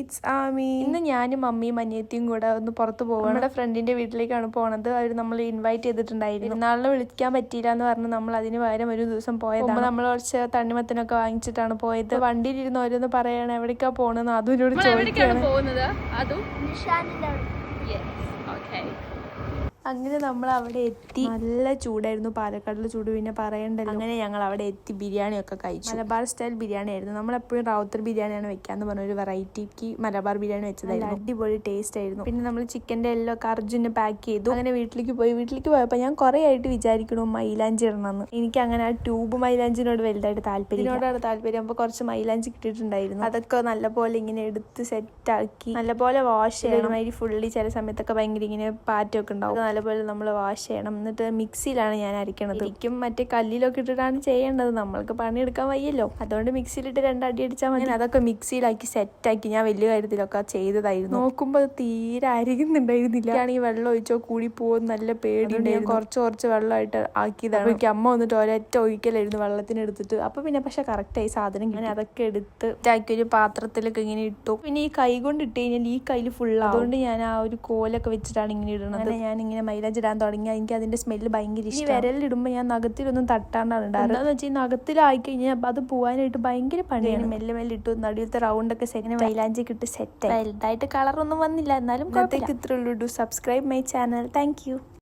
It's Ami. ഇന്ന് ഞാനും മമ്മിയും അനിയത്തിയും കൂടെ ഒന്ന് പുറത്ത് പോകും. നമ്മുടെ ഫ്രണ്ടിന്റെ വീട്ടിലേക്കാണ് പോണത്. അവർ നമ്മൾ ഇൻവൈറ്റ് ചെയ്തിട്ടുണ്ടായിരുന്നു. നാളെ വിളിക്കാൻ പറ്റിയില്ല എന്ന് പറഞ്ഞ് നമ്മൾ അതിന് പകരം ഒരു ദിവസം പോയതാണ്. നമ്മൾ കുറച്ച് തണ്ണിമത്തനൊക്കെ വാങ്ങിച്ചിട്ടാണ് പോയത്. വണ്ടിയിലിരുന്ന് ഓരോന്ന് പറയാണ് എവിടേക്കാ പോണെന്ന് അതിനോട് ചോദിക്കുകയാണ്. അങ്ങനെ നമ്മൾ അവിടെ എത്തി. നല്ല ചൂടായിരുന്നു, പാലക്കാടിലെ ചൂട് പിന്നെ പറയണ്ടല്ലോ. അങ്ങനെ ഞങ്ങൾ അവിടെ എത്തി ബിരിയാണി ഒക്കെ കഴിച്ചു. മലബാർ സ്റ്റൈൽ ബിരിയാണി ആയിരുന്നു. നമ്മളെപ്പോഴും റാവുത്തർ ബിരിയാണിയാണ് വെക്കാന്ന് പറഞ്ഞൊരു വെറൈറ്റിക്ക് മലബാർ ബിരിയാണി വെച്ചതായിരുന്നു. അടിപൊളി ടേസ്റ്റ് ആയിരുന്നു. പിന്നെ നമ്മൾ ചിക്കൻ്റെ എല്ലാം ഒക്കെ അർജുനെ പാക്ക് ചെയ്തു. അങ്ങനെ വീട്ടിലേക്ക് പോയപ്പോൾ ഞാൻ കുറേ ആയിട്ട് വിചാരിക്കണു മൈലാഞ്ചി ഇടണമെന്ന്. എനിക്ക് അങ്ങനെ ആ ട്യൂബ് മൈലാഞ്ചിനോട് വലുതായിട്ട് താല്പര്യമാണ് താല്പര്യം. അപ്പോൾ കുറച്ച് മൈലാഞ്ചി കിട്ടിയിട്ടുണ്ടായിരുന്നു. അതൊക്കെ നല്ലപോലെ ഇങ്ങനെ എടുത്ത് സെറ്റാക്കി നല്ലപോലെ വാഷ് ചെയ്യണം. ഒരുമാതിരി ഫുള്ളി ചില സമയത്തൊക്കെ ഭയങ്കര ഇങ്ങനെ പാറ്റൊക്കെ ഉണ്ടാവും. നല്ലപോലെ നമ്മൾ വാഷ് ചെയ്യണം. എന്നിട്ട് മിക്സിയിലാണ് ഞാൻ അരയ്ക്കണത്. ശരിക്കും മറ്റേ കല്ലിലൊക്കെ ഇട്ടിട്ടാണ് ചെയ്യേണ്ടത്. നമ്മൾക്ക് പണിയെടുക്കാൻ വയ്യല്ലോ, അതുകൊണ്ട് മിക്സിയിലിട്ട് 2 അടി അടിച്ചാൽ മതി. അതൊക്കെ മിക്സിയിലാക്കി സെറ്റാക്കി ഞാൻ വലിയ കാര്യത്തിലൊക്കെ ചെയ്തതായിരുന്നു. നോക്കുമ്പോൾ തീരെ അരികുന്നുണ്ടായിരുന്നില്ല. ഈ വെള്ളം ഒഴിച്ചോ കൂടി പോകും നല്ല പേടിയുണ്ടായിരുന്നു. കുറച്ച് വെള്ളമായിട്ട് ആക്കിയതാണ്. എനിക്ക് അമ്മ വന്നിട്ട് ഒരൊറ്റ ഒഴിക്കലായിരുന്നു വെള്ളത്തിനെടുത്തിട്ട്. അപ്പൊ പിന്നെ പക്ഷെ കറക്റ്റായി സാധനം ഞാൻ അതൊക്കെ എടുത്ത് ഒരു പാത്രത്തിലൊക്കെ ഇങ്ങനെ ഇട്ടു. പിന്നെ ഈ കൈ കൊണ്ട് ഇട്ട് കഴിഞ്ഞാൽ ഈ കയ്യിൽ ഫുള്ളാവും. അതുകൊണ്ട് ഞാൻ ആ ഒരു കോലൊക്കെ വെച്ചിട്ടാണ് ഇങ്ങനെ ഇടുന്നത്. ഞാൻ ഇങ്ങനെ മൈലാഞ്ചി ഇടാൻ തുടങ്ങി. എനിക്ക് അതിന്റെ സ്മെല്ല് ഭയങ്കര ഇഷ്ടം. ഈ വിരലിടുമ്പോൾ ഞാൻ നഖത്തിലൊന്നും തട്ടാണ്ടാണ് ഉണ്ടാകുന്നത്. എന്താണെന്ന് വെച്ചാൽ ഈ നഖത്തിലായി കഴിഞ്ഞാൽ അത് പോകാനായിട്ട് ഭയങ്കര പണിയാണ്. മെല്ലെ ഇട്ടു നടുവിലത്തെ റൗണ്ടൊക്കെ സെറ്റ് മൈലാഞ്ചി കിട്ടി സെറ്റ്. വലുതായിട്ട് കളറൊന്നും വന്നില്ല, എന്നാലും ഇത്രയുള്ളൂ. Subscribe my channel. Thank U.